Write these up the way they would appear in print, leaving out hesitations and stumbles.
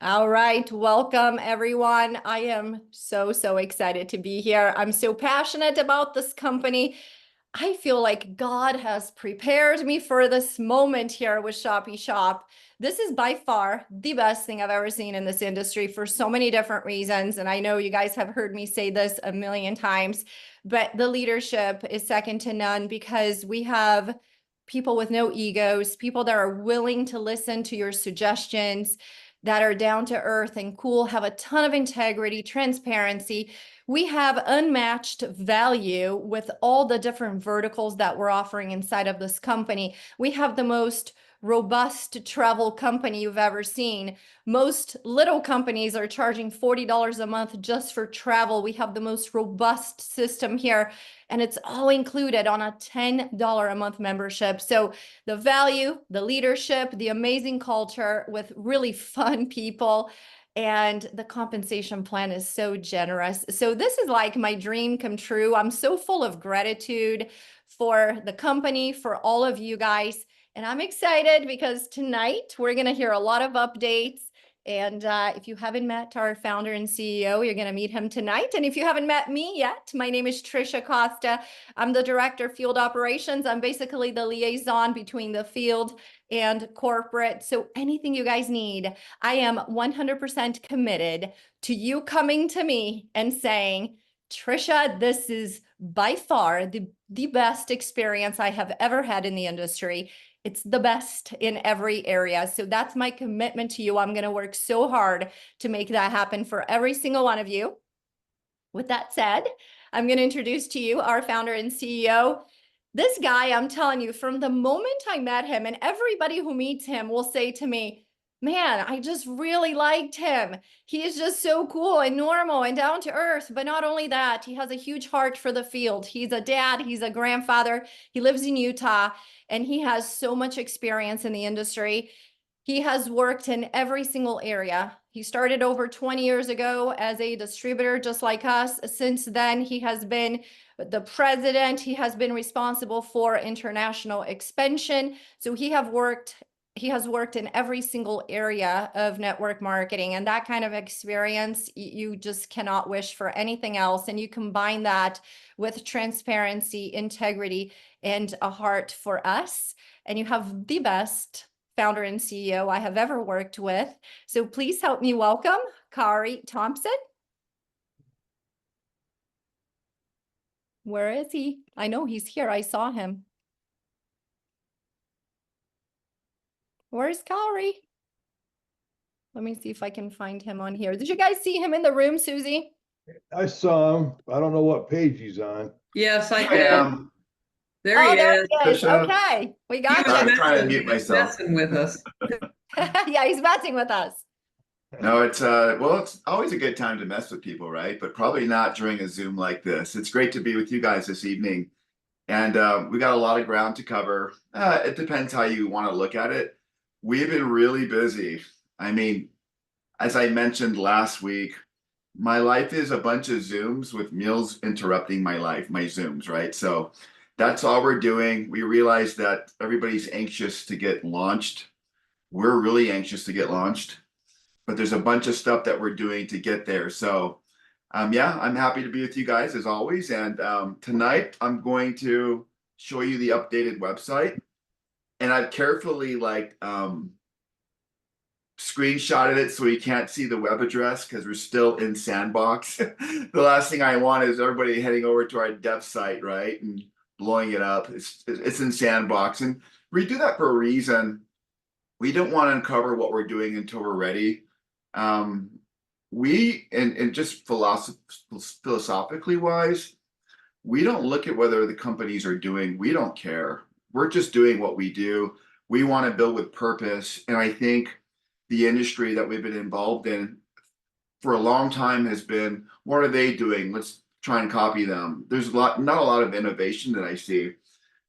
All right, welcome everyone. I am so excited to be here. I'm so passionate about this company. I feel like God has prepared me for this moment here with ShoppyShop. This is by far the best thing I've ever seen in this industry for so many different reasons. And I know you guys have heard me say this a million times, but the leadership is second to none because we have people with no egos, people that are willing to listen to your suggestions, that are down to earth and cool, have a ton of integrity, transparency. We have unmatched value with all the different verticals that we're offering inside of this company. We have the most robust travel company you've ever seen. Most little companies are charging $40 a month just for travel. We have the most robust system here, and it's all included on a $10 a month membership. So the value, the leadership, the amazing culture with really fun people, and the compensation plan is so generous. So this is like my dream come true. I'm so full of gratitude for the company, for all of you guys. And I'm excited because tonight we're going to hear a lot of updates. And if you haven't met our founder and CEO, you're going to meet him tonight. And if you haven't met me yet, my name is Trisha Costa. I'm the director of field operations. I'm basically the liaison between the field and corporate. So anything you guys need, I am 100% committed to you coming to me and saying, Trisha, this is by far the best experience I have ever had in the industry. It's the best in every area. So that's my commitment to you. I'm going to work so hard to make that happen for every single one of you. With that said, I'm going to introduce to you our founder and CEO. This guy, I'm telling you, from the moment I met him, and everybody who meets him will say to me, man, I just really liked him. He is just so cool and normal and down to earth. But not only that, he has a huge heart for the field. He's a dad, he's a grandfather, he lives in Utah, and he has so much experience in the industry. He has worked in every single area. He started over 20 years ago as a distributor, just like us. Since then, he has been the president. He has been responsible for international expansion. So he has worked in every single area of network marketing, and that kind of experience, you just cannot wish for anything else. And you combine that with transparency, integrity, and a heart for us, and you have the best founder and CEO I have ever worked with. So please help me welcome Kauri Thompson. Where is he? I know he's here. I saw him. Where's Kauri? Let me see if I can find him on here. Did you guys see him in the room, Susie? I saw him. I don't know what page he's on. Yes, I I did. am. There he there is. he is. Trisha. Okay, we got He was you. I'm trying to messing- mute myself. messing with us. Yeah, he's messing with us. No, it's always a good time to mess with people, right? But probably not during a Zoom like this. It's great to be with you guys this evening. And we got a lot of ground to cover. It depends how you want to look at it. We've been really busy. I mean, as I mentioned last week, my life is a bunch of Zooms with meals interrupting my life, my Zooms, right? So that's all we're doing. We realize that everybody's anxious to get launched. We're really anxious to get launched, but there's a bunch of stuff that we're doing to get there. So yeah, I'm happy to be with you guys as always. And tonight I'm going to show you the updated website. And I've carefully screenshotted it so you can't see the web address because we're still in sandbox. The last thing I want is everybody heading over to our dev site, right, and blowing it up. It's in sandbox, and we do that for a reason. We don't want to uncover what we're doing until we're ready. We and just philosophically wise, we don't look at whether the companies are doing. We don't care. We're just doing what we do. We want to build with purpose, and I think the industry that we've been involved in for a long time has been, what are they doing? Let's try and copy them. There's not a lot of innovation that I see.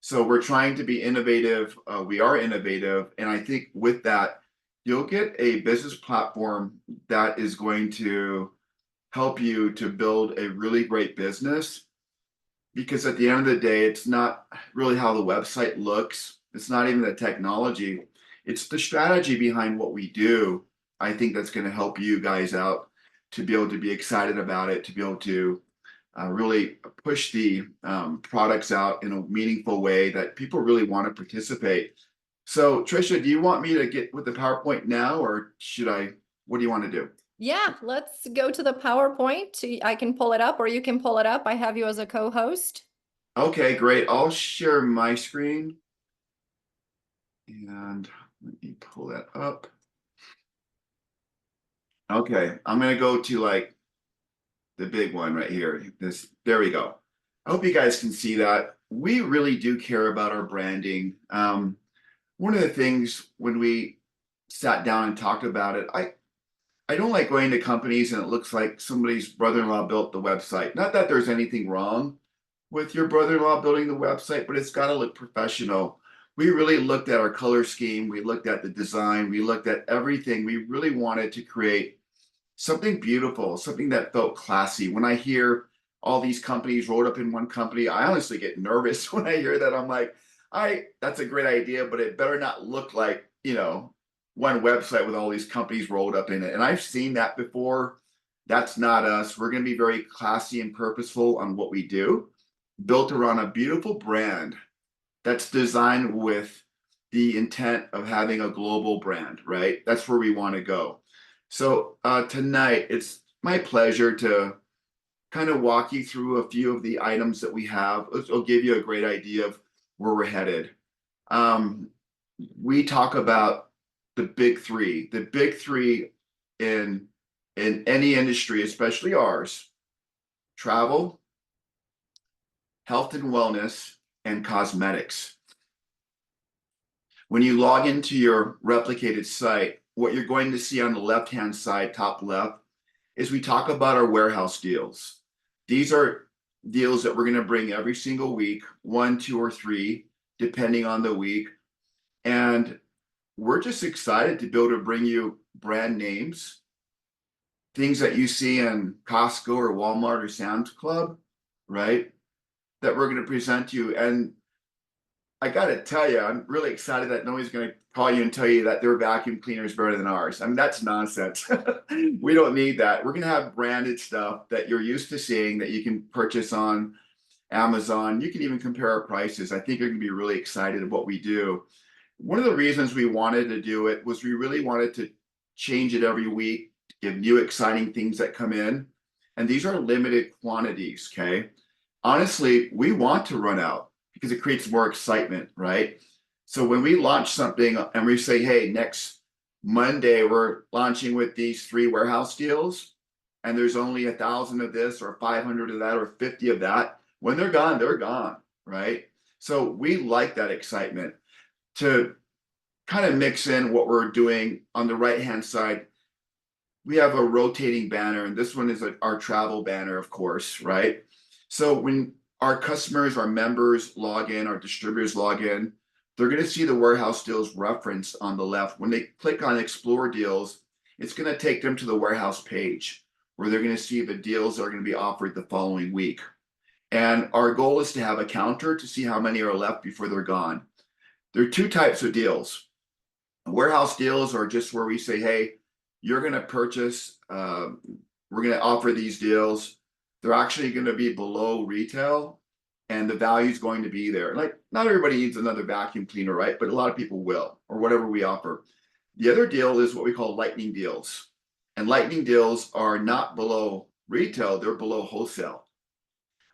So we're trying to be innovative. We are innovative. And I think with that, you'll get a business platform that is going to help you to build a really great business. Because at the end of the day, it's not really how the website looks. It's not even the technology. It's the strategy behind what we do I think that's going to help you guys out to be able to be excited about it, to be able to really push the products out in a meaningful way that people really want to participate. So, Trisha, do you want me to get with the PowerPoint now, or should I? What do you want to do? Yeah, let's go to the PowerPoint. I can pull it up or you can pull it up. I have you as a co-host. Okay, great. I'll share my screen. And let me pull that up. Okay, I'm gonna go to like the big one right here. There we go. I hope you guys can see that. We really do care about our branding. One of the things when we sat down and talked about it, I don't like going to companies and it looks like somebody's brother-in-law built the website. Not that there's anything wrong with your brother-in-law building the website, but it's got to look professional. We really looked at our color scheme. We looked at the design. We looked at everything. We really wanted to create something beautiful, something that felt classy. When I hear all these companies rolled up in one company, I honestly get nervous when I hear that. I'm like, that's a great idea, but it better not look like, one website with all these companies rolled up in it. And I've seen that before. That's not us. We're going to be very classy and purposeful on what we do, built around a beautiful brand that's designed with the intent of having a global brand, right? That's where we want to go. So tonight, it's my pleasure to kind of walk you through a few of the items that we have. It'll give you a great idea of where we're headed. We talk about the big three. The big three in any industry, especially ours: travel, health and wellness, and cosmetics. When you log into your replicated site, what you're going to see on the left-hand side, top left, is we talk about our warehouse deals. These are deals that we're going to bring every single week, 1, 2, or 3, depending on the week. And we're just excited to be able to bring you brand names, things that you see in Costco or Walmart or Sam's Club, right? That we're going to present to you. And I got to tell you, I'm really excited that nobody's going to call you and tell you that their vacuum cleaner is better than ours. I mean, that's nonsense. We don't need that. We're going to have branded stuff that you're used to seeing that you can purchase on Amazon. You can even compare our prices. I think you're going to be really excited about what we do. One of the reasons we wanted to do it was we really wanted to change it every week, give new exciting things that come in. And these are limited quantities, okay? Honestly, we want to run out because it creates more excitement, right? So when we launch something and we say, hey, next Monday, we're launching with these 3 warehouse deals, and there's only 1,000 of this or 500 of that or 50 of that, when they're gone, right? So we like that excitement. To kind of mix in what we're doing on the right-hand side, we have a rotating banner, and this one is our travel banner, of course, right? So when our customers, our members log in, our distributors log in, they're going to see the warehouse deals referenced on the left. When they click on Explore Deals, it's going to take them to the warehouse page where they're going to see the deals that are going to be offered the following week. And our goal is to have a counter to see how many are left before they're gone. There are 2 types of deals. Warehouse deals are just where we say, hey, you're going to purchase, we're going to offer these deals. They're actually going to be below retail and the value is going to be there. Like, not everybody needs another vacuum cleaner, right? But a lot of people will, or whatever we offer. The other deal is what we call lightning deals. And lightning deals are not below retail, they're below wholesale.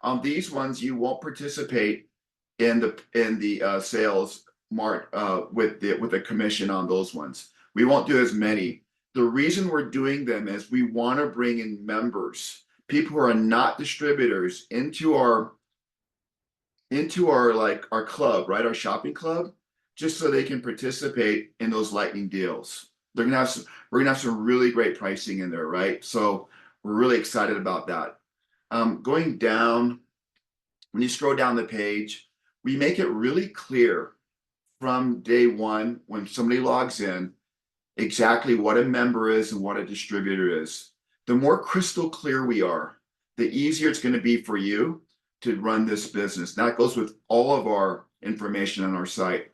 On these ones, you won't participate in the sales with the commission on those ones. We won't do as many. The reason we're doing them is we want to bring in members, people who are not distributors, into our club, right? Our shopping club, just so they can participate in those lightning deals. We're gonna have some really great pricing in there, right? So we're really excited about that. Going down, when you scroll down the page, we make it really clear from day one when somebody logs in exactly what a member is and what a distributor is. The more crystal clear we are, the easier it's going to be for you to run this business. That goes with all of our information on our site.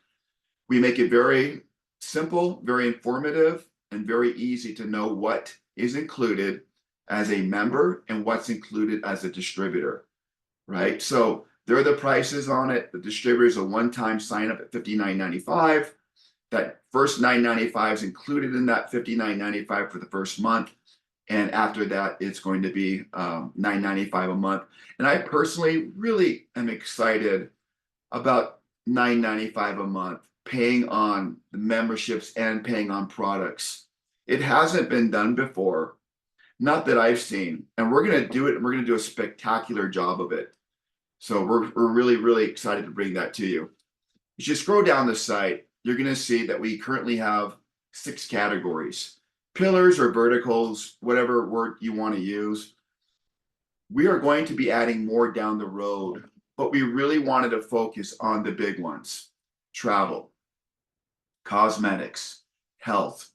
We make it very simple, very informative, and very easy to know what is included as a member and what's included as a distributor, right? So there are the prices on it. The distributor is a one-time sign up at $59.95. That first $9.95 is included in that $59.95 for the first month. And after that, it's going to be $9.95 a month. And I personally really am excited about $9.95 a month, paying on the memberships and paying on products. It hasn't been done before, not that I've seen, and we're going to do it, and we're going to do a spectacular job of it. So we're really, really excited to bring that to you. As you scroll down the site, you're going to see that we currently have 6 categories, pillars or verticals, whatever word you want to use. We are going to be adding more down the road, but we really wanted to focus on the big ones: travel, cosmetics, health.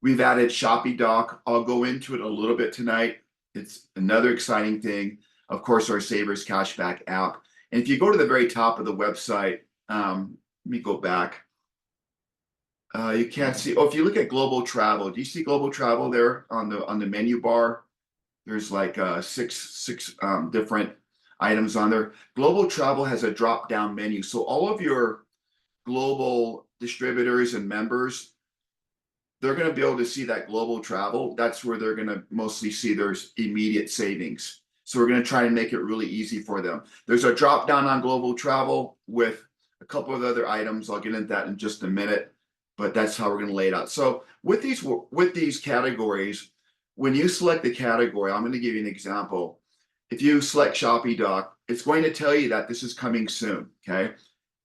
We've added ShoppyDoc. I'll go into it a little bit tonight. It's another exciting thing. Of course, our Savers Cashback app. And if you go to the very top of the website, let me go back. You can't see. Oh, if you look at global travel, do you see global travel there on the menu bar? There's like six different items on there. Global travel has a drop down menu. So all of your global distributors and members, they're going to be able to see that global travel. That's where they're going to mostly see there's immediate savings. So we're going to try and make it really easy for them. There's a drop down on global travel with a couple of other items. I'll get into that in just a minute, but that's how we're going to lay it out. So with these categories, when you select the category, I'm going to give you an example. If you select ShoppyDoc, it's going to tell you that this is coming soon, okay?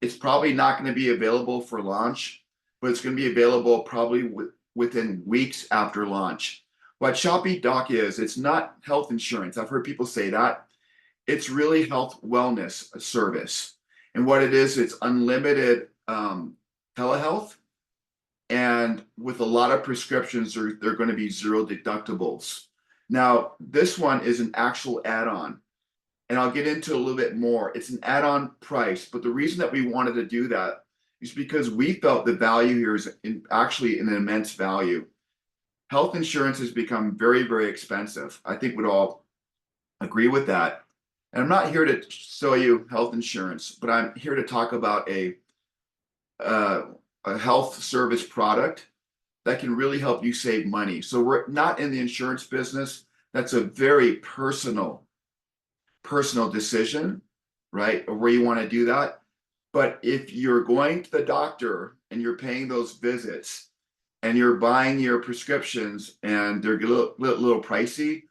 It's probably not going to be available for launch, but it's going to be available probably within weeks after launch. What ShoppyDoc is, it's not health insurance. I've heard people say that. It's really health wellness service. And what it is, it's unlimited telehealth. And with a lot of prescriptions, they're going to be zero deductibles. Now, this one is an actual add-on, and I'll get into a little bit more. It's an add-on price, but the reason that we wanted to do that is because we felt the value here is actually an immense value. Health insurance has become very, very expensive. I think we'd all agree with that. And I'm not here to sell you health insurance, but I'm here to talk about a health service product that can really help you save money. So we're not in the insurance business. That's a very personal decision, right? Or where you want to do that. But if you're going to the doctor and you're paying those visits and you're buying your prescriptions and they're a little pricey,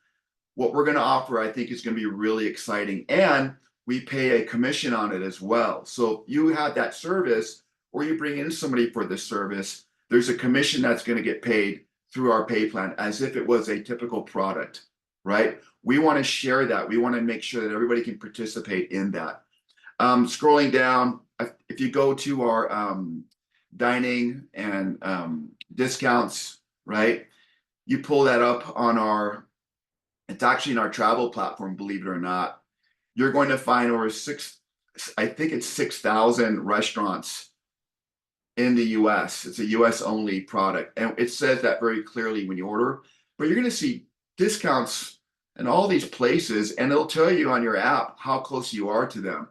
what we're going to offer, I think, is going to be really exciting. And we pay a commission on it as well. So if you have that service or you bring in somebody for this service, there's a commission that's going to get paid through our pay plan as if it was a typical product, right? We want to share that. We want to make sure that everybody can participate in that. Scrolling down, if you go to our dining and discounts, right? You pull that up on it's actually in our travel platform, believe it or not. You're going to find over 6,000 restaurants in the US. It's a US only product. And it says that very clearly when you order, but you're going to see discounts in all these places, and it'll tell you on your app how close you are to them.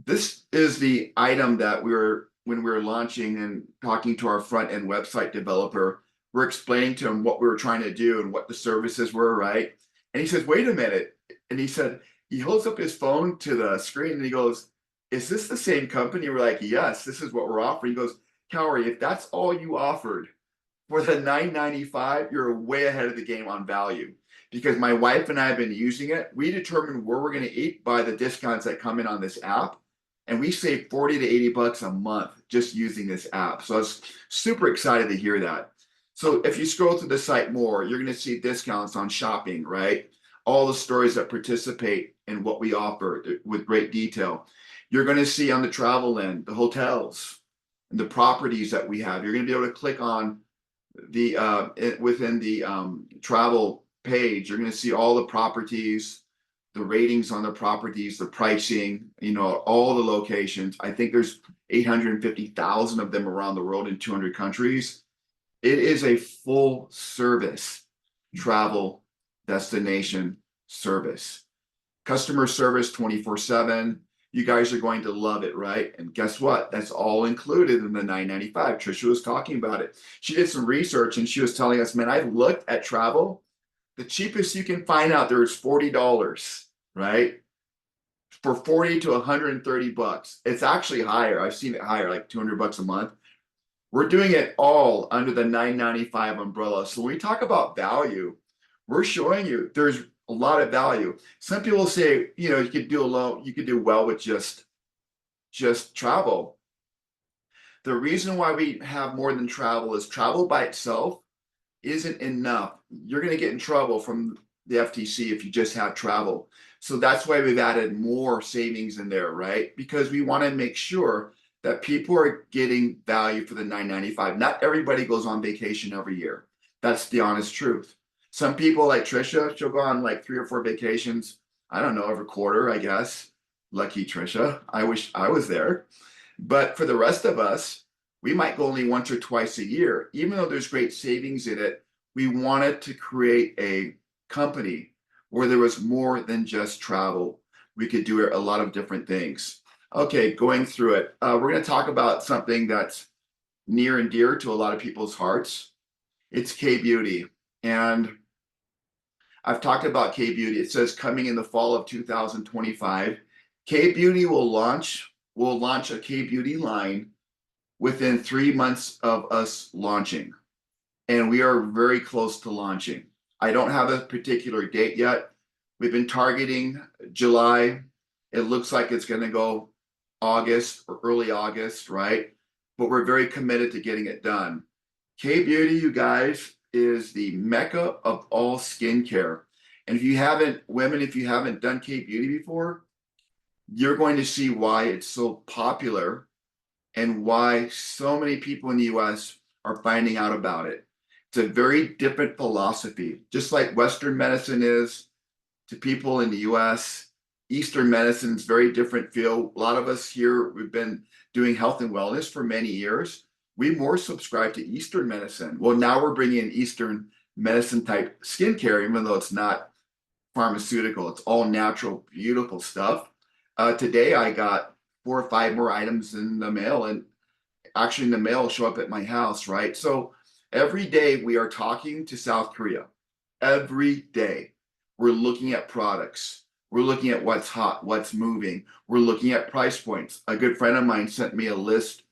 This is the item that when we were launching and talking to our front end website developer, we're explaining to him what we were trying to do and what the services were, right? And he says, wait a minute. And he said, he holds up his phone to the screen and he goes, is this the same company? We're like, yes, this is what we're offering. He goes, Kauri, if that's all you offered for the $9.95, you're way ahead of the game on value. Because my wife and I have been using it. We determine where we're going to eat by the discounts that come in on this app. And we save 40 to 80 bucks a month just using this app. So I was super excited to hear that. So if you scroll through the site more, you're going to see discounts on shopping, right? All the stores that participate in what we offer with great detail. You're going to see on the travel end, the hotels and the properties that we have. You're going to be able to click on within the travel page. You're going to see all the properties, the ratings on the properties, the pricing, all the locations. I think there's 850,000 of them around the world in 200 countries. It is a full service travel destination service. Customer service 24/7. You guys are going to love it, right? And guess what? That's all included in the $995. Trisha was talking about it. She did some research and she was telling us, man, I've looked at travel. The cheapest you can find out there is $40, right? For 40 to 130 bucks. It's actually higher. I've seen it higher, like 200 bucks a month. We're doing it all under the $995 umbrella. So when we talk about value, we're showing you there's a lot of value. Some people say, you know, you could do well with just travel. The reason why we have more than travel is travel by itself isn't enough. You're going to get in trouble from the FTC if you just have travel. So that's why we've added more savings in there, right? Because we want to make sure that people are getting value for the $995. Not everybody goes on vacation every year. That's the honest truth. Some people like Trisha, she'll go on like 3 or 4 vacations, I don't know, every quarter, I guess. Lucky Trisha. I wish I was there. But for the rest of us, we might go only once or twice a year. Even though there's great savings in it, we wanted to create a company where there was more than just travel. We could do a lot of different things. Okay, going through it. We're going to talk about something that's near and dear to a lot of people's hearts. It's K-Beauty. And I've talked about K-Beauty. It says coming in the fall of 2025. K-Beauty will launch a K-Beauty line within 3 months of us launching. And we are very close to launching. I don't have a particular date yet. We've been targeting July. It looks like it's going to go August or early August, right? But we're very committed to getting it done. K-Beauty, you guys, is the mecca of all skincare. And if you haven't done K-Beauty before, you're going to see why it's so popular and why so many people in the US are finding out about it. It's a very different philosophy, just like Western medicine is to people in the US. Eastern medicine is very different feel. A lot of us here, we've been doing health and wellness for many years. We more subscribe to Eastern medicine. Well, now we're bringing in Eastern medicine type skincare, even though it's not pharmaceutical. It's all natural, beautiful stuff. Today, I got 4 or 5 more items in the mail, and actually in the mail show up at my house, right? So every day we are talking to South Korea. Every day we're looking at products. We're looking at what's hot, what's moving. We're looking at price points. A good friend of mine sent me a list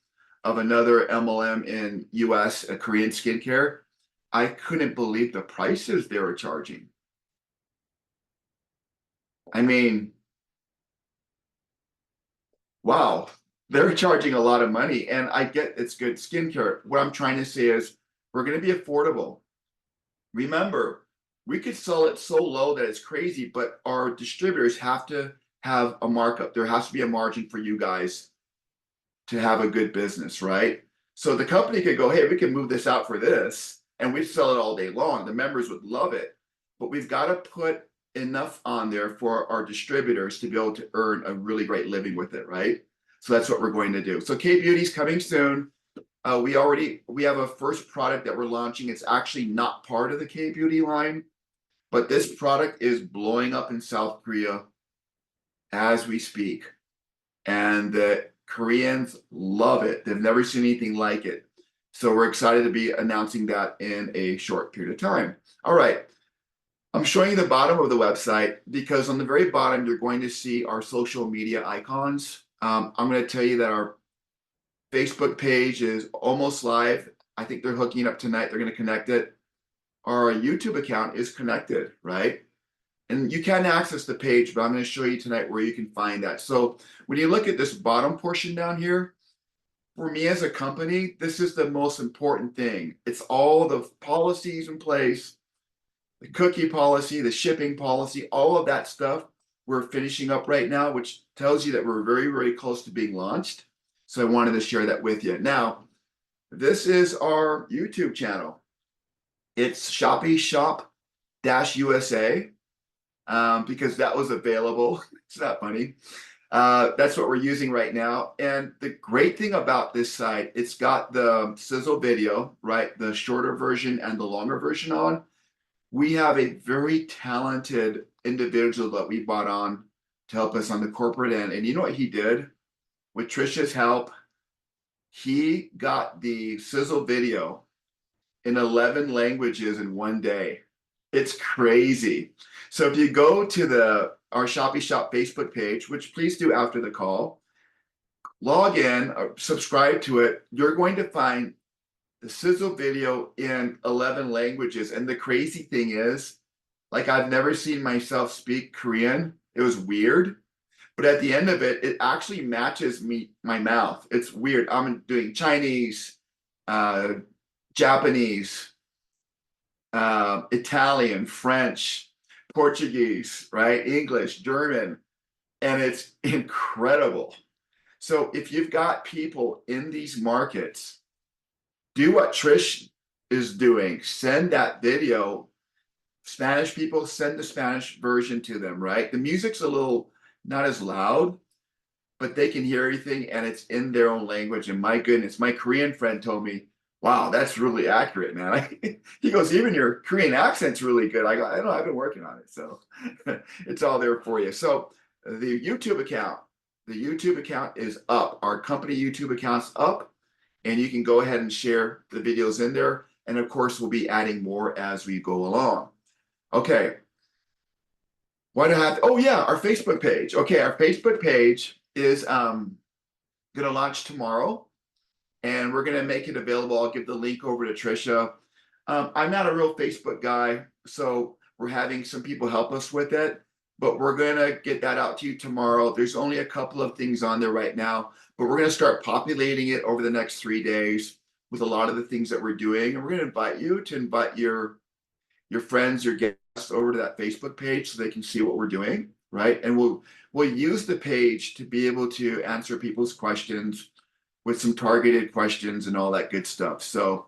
of another MLM in US, a Korean skincare. I couldn't believe the prices they were charging. I mean, wow, they're charging a lot of money, and I get it's good skincare. What I'm trying to say is we're going to be affordable. Remember, we could sell it so low that it's crazy, but our distributors have to have a markup. There has to be a margin for you guys to have a good business, right? So the company could go, hey, we can move this out for this, and we'd sell it all day long. The members would love it, but we've got to put enough on there for our distributors to be able to earn a really great living with it, right? So that's what we're going to do. So K-Beauty's coming soon. We have a first product that we're launching. It's actually not part of the K-Beauty line, but this product is blowing up in South Korea as we speak. And the Koreans love it. They've never seen anything like it. So we're excited to be announcing that in a short period of time. All right. I'm showing you the bottom of the website because on the very bottom, you're going to see our social media icons. I'm going to tell you that our Facebook page is almost live. I think they're hooking up tonight. They're going to connect it. Our YouTube account is connected, right? And you can access the page, but I'm going to show you tonight where you can find that. So when you look at this bottom portion down here, for me as a company, this is the most important thing. It's all the policies in place, the cookie policy, the shipping policy, all of that stuff we're finishing up right now, which tells you that we're very, very close to being launched. So I wanted to share that with you. Now, this is our YouTube channel. It's ShoppyShop-USA because that was available. It's not funny. That's what we're using right now. And the great thing about this site, it's got the sizzle video, right? The shorter version and the longer version on. We have a very talented individual that we brought on to help us on the corporate end. And you know what he did? With Trisha's help, he got the sizzle video in 11 languages in one day. It's crazy. So if you go to our ShoppyShop Facebook page, which please do after the call, log in, subscribe to it, you're going to find the sizzle video in 11 languages. And the crazy thing is, like, I've never seen myself speak Korean. It was weird. But at the end of it, it actually matches my mouth. It's weird. I'm doing Chinese, Japanese, Italian, French, Portuguese, right? English, German, and it's incredible. So if you've got people in these markets, do what Trish is doing. Send that video. Spanish people, send the Spanish version to them, right? The music's a little not as loud, but they can hear everything and it's in their own language. And my goodness, my Korean friend told me, wow, that's really accurate, man. He goes, even your Korean accent's really good. I go, I know, I've been working on it. So it's all there for you. So the YouTube account is up. Our company YouTube account's up, and you can go ahead and share the videos in there. And of course, we'll be adding more as we go along. Okay. Why do I have, oh yeah, our Facebook page. Okay, our Facebook page is gonna launch tomorrow, and we're gonna make it available. I'll give the link over to Trisha. I'm not a real Facebook guy, so we're having some people help us with it, but we're gonna get that out to you tomorrow. There's only a couple of things on there right now, but we're gonna start populating it over the next 3 days with a lot of the things that we're doing. And we're gonna invite you to invite your friends, your guests over to that Facebook page so they can see what we're doing, right? And we'll use the page to be able to answer people's questions with some targeted questions and all that good stuff. So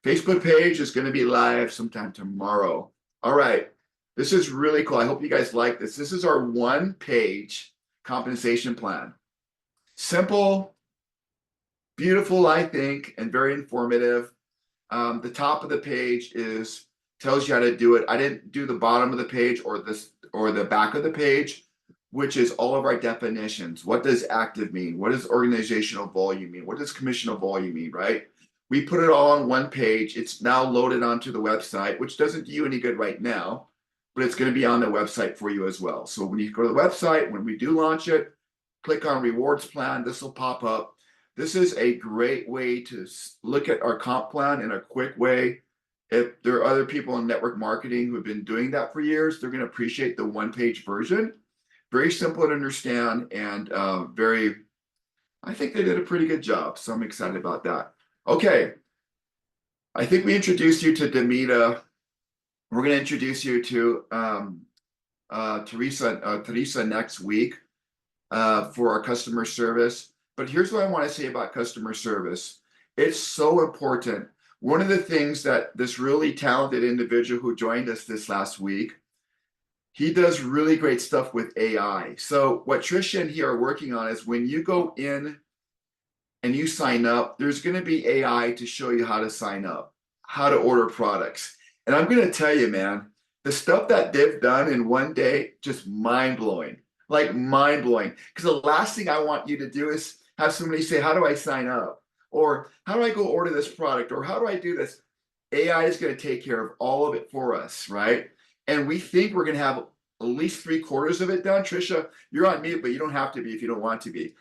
Facebook page is going to be live sometime tomorrow. All right. This is really cool. I hope you guys like this. This is our 1-page compensation plan. Simple, beautiful, I think, and very informative. The top of the page tells you how to do it. I didn't do the bottom of the page or the back of the page, which is all of our definitions. What does active mean? What does organizational volume mean? What does commissional volume mean, right? We put it all on one page. It's now loaded onto the website, which doesn't do you any good right now, but it's going to be on the website for you as well. So when you go to the website, when we do launch it, click on rewards plan. This will pop up. This is a great way to look at our comp plan in a quick way. If there are other people in network marketing who have been doing that for years, they're going to appreciate the 1-page version. Very simple to understand, and I think they did a pretty good job. So I'm excited about that. Okay. I think we introduced you to Demita. We're going to introduce you to Teresa next week for our customer service. But here's what I want to say about customer service. It's so important. One of the things that this really talented individual who joined us this last week, he does really great stuff with AI. So what Trisha and he are working on is when you go in and you sign up, there's going to be AI to show you how to sign up, how to order products. And I'm going to tell you, man, the stuff that they've done in one day, just mind-blowing, like mind-blowing. Because the last thing I want you to do is have somebody say, how do I sign up? Or how do I go order this product? Or how do I do this? AI is going to take care of all of it for us, right? And we think we're going to have at least 3/4 of it done. Trisha, you're on mute, but you don't have to be if you don't want to be.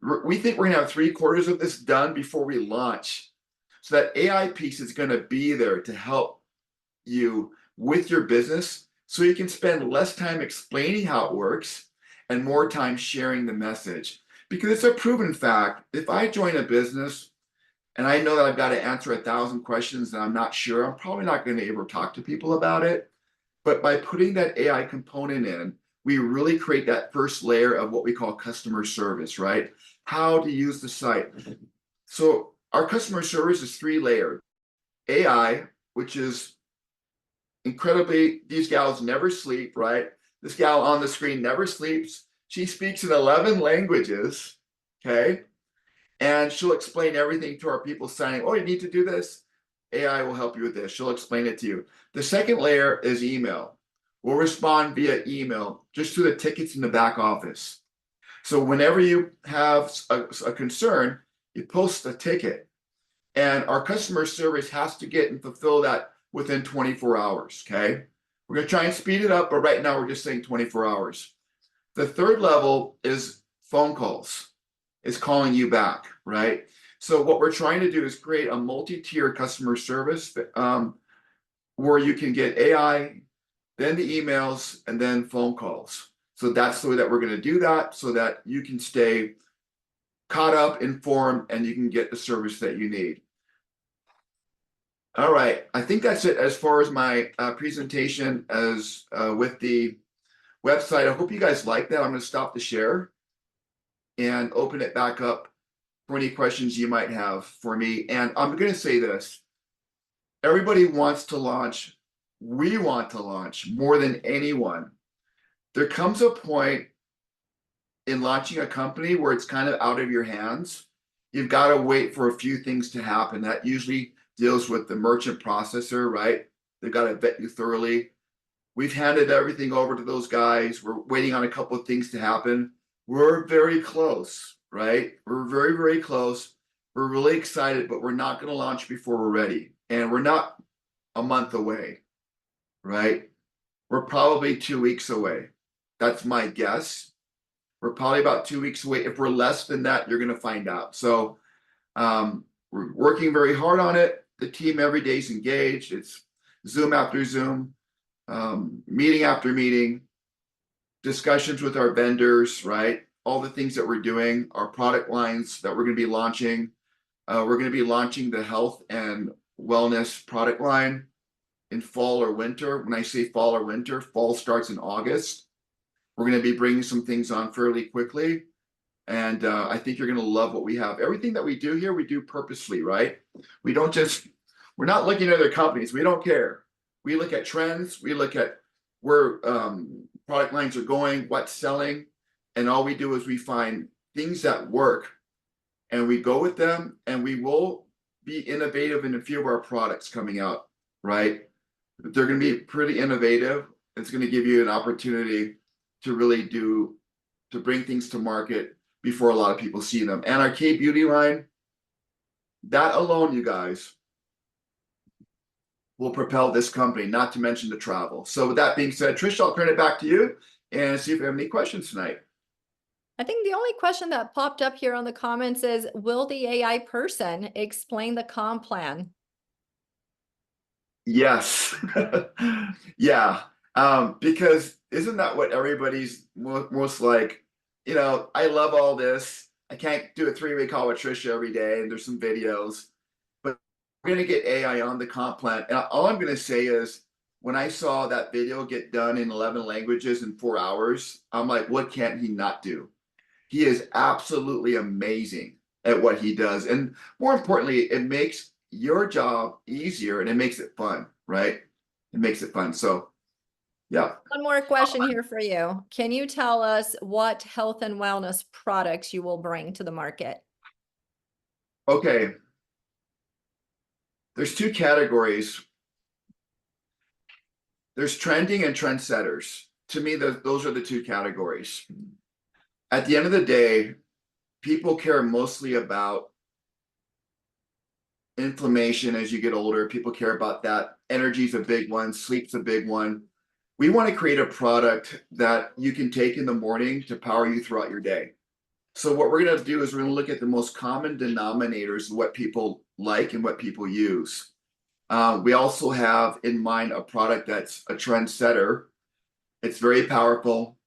We think we're going to have 3/4 of this done before we launch. So that AI piece is going to be there to help you with your business so you can spend less time explaining how it works and more time sharing the message. Because it's a proven fact, if I join a business and I know that I've got to answer 1,000 questions and I'm not sure, I'm probably not going to be able to talk to people about it. But by putting that AI component in, we really create that first layer of what we call customer service, right? How to use the site. So our customer service is 3-layered. AI, which is incredibly, these gals never sleep, right? This gal on the screen never sleeps. She speaks in 11 languages, okay? And she'll explain everything to our people signing. Oh, you need to do this. AI will help you with this. She'll explain it to you. The second layer is email. We'll respond via email just to the tickets in the back office. So whenever you have a concern, you post a ticket, and our customer service has to get and fulfill that within 24 hours, okay? We're gonna try and speed it up, but right now we're just saying 24 hours. The third level is phone calls, is calling you back, right? So what we're trying to do is create a multi-tier customer service where you can get AI, then the emails, and then phone calls. So that's the way that we're going to do that, so that you can stay caught up, informed, and you can get the service that you need. All right, I think that's it as far as my presentation as with the website. I hope you guys like that. I'm going to stop the share and open it back up for any questions you might have for me. And I'm going to say this. Everybody wants to launch. We want to launch more than anyone. There comes a point in launching a company where it's kind of out of your hands. You've got to wait for a few things to happen. That usually deals with the merchant processor, right? They've got to vet you thoroughly. We've handed everything over to those guys. We're waiting on a couple of things to happen. We're very close, right? We're very, very close. We're really excited, but we're not going to launch before we're ready. And we're not a month away, right? We're probably 2 weeks away. That's my guess. We're probably about 2 weeks away. If we're less than that, you're going to find out. So we're working very hard on it. The team every day is engaged. It's Zoom after Zoom, meeting after meeting, discussions with our vendors, right? All the things that we're doing, our product lines that we're going to be launching. We're going to be launching the health and wellness product line in fall or winter. When I say fall or winter, fall starts in August. We're going to be bringing some things on fairly quickly. And I think you're going to love what we have. Everything that we do here, we do purposely, right? We don't just, we're not looking at other companies. We don't care. We look at trends. We look at where product lines are going, what's selling. And all we do is we find things that work and we go with them, and we will be innovative in a few of our products coming out, right? They're going to be pretty innovative. It's going to give you an opportunity to really to bring things to market before a lot of people see them. And our K Beauty line, that alone, you guys, will propel this company, not to mention the travel. So with that being said, Trish, I'll turn it back to you and see if you have any questions tonight. I think the only question that popped up here on the comments is, will the AI person explain the comp plan? Yes. Yeah. Because isn't that what everybody's most like? You know, I love all this. I can't do a 3-way call with Trisha every day, and there's some videos, but we're going to get AI on the comp plan. And all I'm going to say is, when I saw that video get done in 11 languages in 4 hours, I'm like, what can't he not do? He is absolutely amazing at what he does. And more importantly, it makes your job easier and it makes it fun, right? It makes it fun. So, yeah. One more question here for you. Can you tell us what health and wellness products you will bring to the market? Okay. There's 2 categories. There's trending and trendsetters. To me, those are the 2 categories. At the end of the day, people care mostly about inflammation as you get older. People care about that. Energy's a big one. Sleep's a big one. We want to create a product that you can take in the morning to power you throughout your day. So what we're going to do is we're going to look at the most common denominators of what people like and what people use. We also have in mind a product that's a trendsetter. It's very powerful.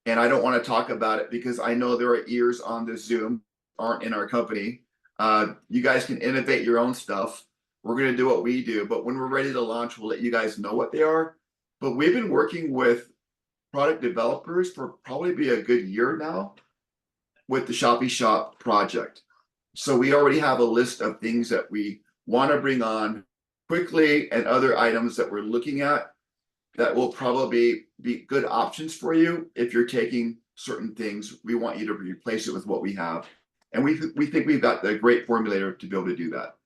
And I don't want to talk about it because I know there are ears on this Zoom aren't in our company. You guys can innovate your own stuff. We're going to do what we do, but when we're ready to launch, we'll let you guys know what they are. But we've been working with product developers for probably be a good year now with the ShoppyShop project. So we already have a list of things that we want to bring on quickly and other items that we're looking at that will probably be good options for you if you're taking certain things, we want you to replace it with what we have. And we think we've got the great formulator to be able to do that.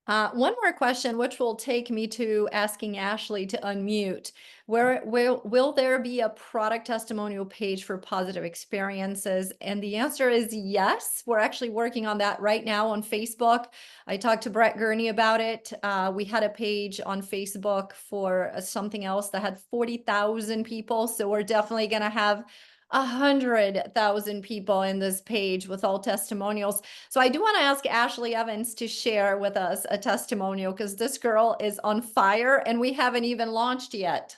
One more question, which will take me to asking Ashley to unmute. Will there be a product testimonial page for positive experiences? And the answer is yes. We're actually working on that right now on Facebook. I talked to Brett Gurney about it. We had a page on Facebook for something else that had 40,000 people. So we're definitely going to have 100,000 people in this page with all testimonials. So I do want to ask Ashley Evans to share with us a testimonial because this girl is on fire and we haven't even launched yet.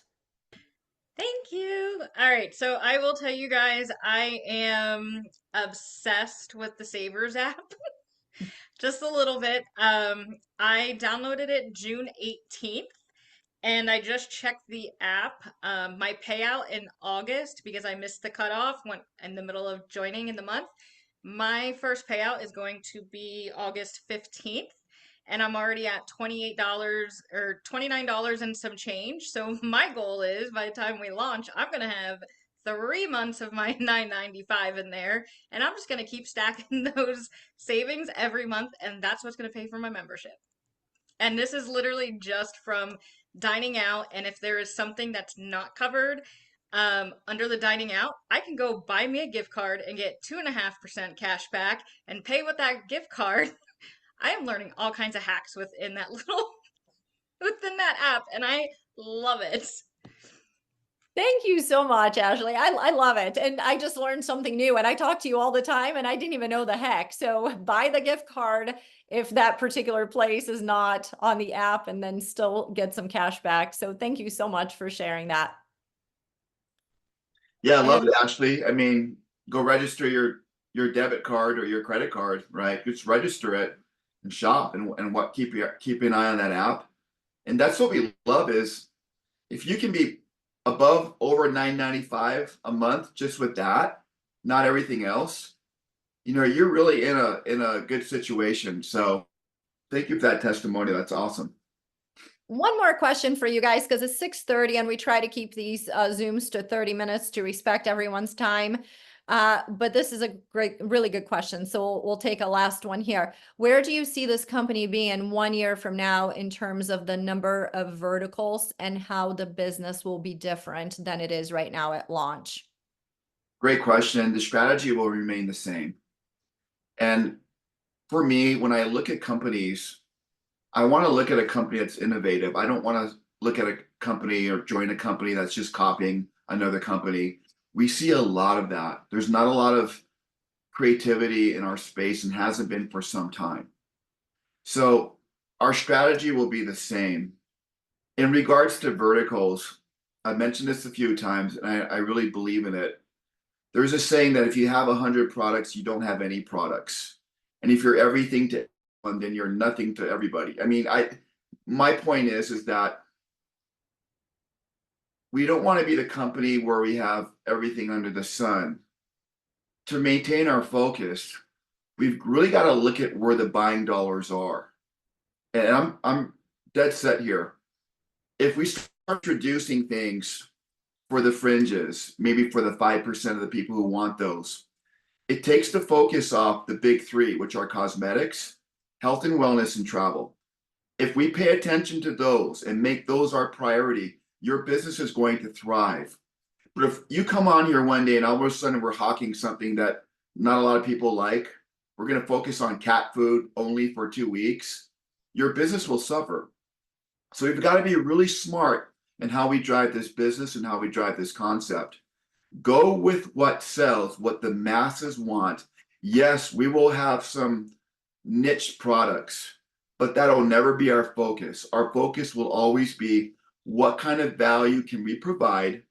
Thank you. All right, so I will tell you guys, I am obsessed with the Savers app. Just a little bit. I downloaded it June 18th. And I just checked the app. My payout in August, because I missed the cutoff when in the middle of joining in the month, my first payout is going to be August 15th. And I'm already at $28 or $29 and some change. So my goal is by the time we launch, I'm going to have 3 months of my $9.95 in there. And I'm just going to keep stacking those savings every month. And that's what's going to pay for my membership. And this is literally just from dining out. And if there is something that's not covered under the dining out, I can go buy me a gift card and get 2.5% cash back and pay with that gift card. I am learning all kinds of hacks within that app, and I love it. Thank you so much, Ashley. I love it. And I just learned something new and I talk to you all the time and I didn't even know the heck. So buy the gift card if that particular place is not on the app and then still get some cash back. So thank you so much for sharing that. Yeah, I love it, Ashley. I mean, go register your debit card or your credit card, right? Just register it and shop and keep an eye on that app. And that's what we love is if you can be above over $9.95 a month just with that, not everything else, you're really in a good situation. So thank you for that testimony. That's awesome. One more question for you guys, because it's 6:30 and we try to keep these Zooms to 30 minutes to respect everyone's time. But this is a really good question. So we'll take a last one here. Where do you see this company being 1 year from now in terms of the number of verticals and how the business will be different than it is right now at launch? Great question. The strategy will remain the same. And for me, when I look at companies, I want to look at a company that's innovative. I don't want to look at a company or join a company that's just copying another company. We see a lot of that. There's not a lot of creativity in our space and hasn't been for some time. So our strategy will be the same. In regards to verticals, I've mentioned this a few times and I really believe in it. There's a saying that if you have 100 products, you don't have any products. And if you're everything to everyone, then you're nothing to everybody. I mean, my point is that we don't want to be the company where we have everything under the sun. To maintain our focus, we've really got to look at where the buying dollars are. And I'm dead set here. If we start introducing things for the fringes, maybe for the 5% of the people who want those, it takes the focus off the big three, which are cosmetics, health and wellness, and travel. If we pay attention to those and make those our priority, your business is going to thrive. But if you come on here one day and all of a sudden we're hawking something that not a lot of people like, we're going to focus on cat food only for 2 weeks, your business will suffer. So we've got to be really smart in how we drive this business and how we drive this concept. Go with what sells, what the masses want. Yes, we will have some niche products, but that'll never be our focus. Our focus will always be what kind of value can we provide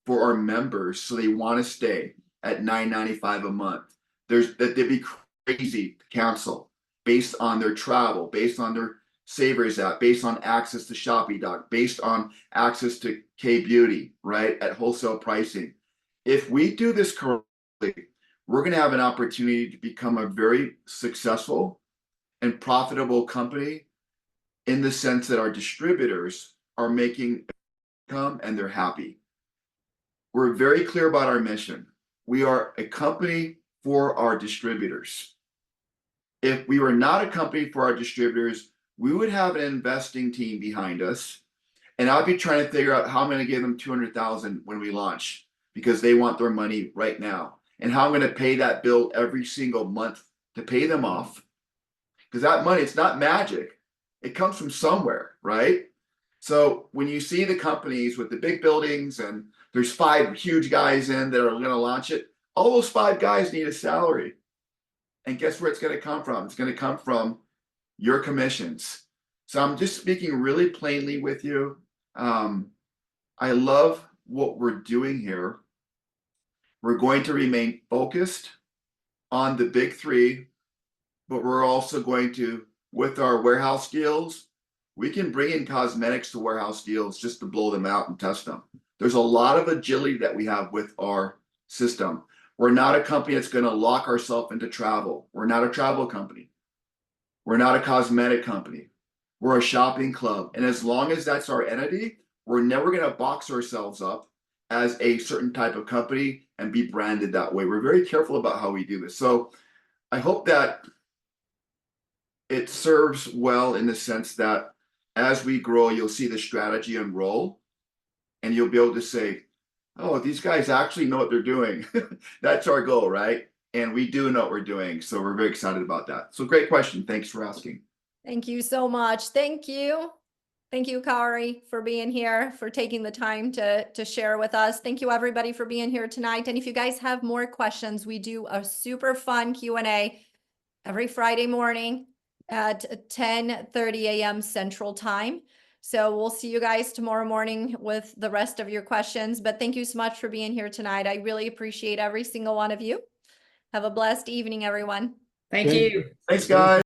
for our members so they want to stay at $9.95 a month. They'd be crazy to cancel based on their travel, based on their Savers app, based on access to ShoppyShop, based on access to K-Beauty, right, at wholesale pricing. If we do this correctly, we're going to have an opportunity to become a very successful and profitable company in the sense that our distributors are making income and they're happy. we're very clear about our mission. We are a company for our distributors. If we were not a company for our distributors, we would have an investing team behind us. And I'll be trying to figure out how I'm going to give them 200,000 when we launch, because they want their money right now, and how I'm going to pay that bill every single month to pay them off. Because that money, it's not magic. It comes from somewhere, right? So when you see the companies with the big buildings and there's 5 huge guys in that are going to launch it, all those 5 guys need a salary. And guess where it's going to come from? It's going to come from your commissions. So I'm just speaking really plainly with you. I love what we're doing here. We're going to remain focused on the big 3, but we're also going to, with our warehouse deals, we can bring in cosmetics to warehouse deals just to blow them out and test them. There's a lot of agility that we have with our system. We're not a company that's going to lock ourselves into travel. We're not a travel company. We're not a cosmetic company. We're a shopping club. And as long as that's our entity, we're never going to box ourselves up as a certain type of company and be branded that way. We're very careful about how we do this. So I hope that it serves well in the sense that as we grow, you'll see the strategy unroll, and you'll be able to say, oh, these guys actually know what they're doing. That's our goal, right? And we do know what we're doing. So we're very excited about that. So great question. Thanks for asking. Thank you so much. Thank you. Thank you, Kauri, for being here, for taking the time to share with us. Thank you, everybody, for being here tonight. And if you guys have more questions, we do a super fun Q&A every Friday morning at 10:30 a.m. Central Time. So we'll see you guys tomorrow morning with the rest of your questions. But thank you so much for being here tonight. I really appreciate every single one of you. Have a blessed evening, everyone. Thank Thank you. Thanks, guys.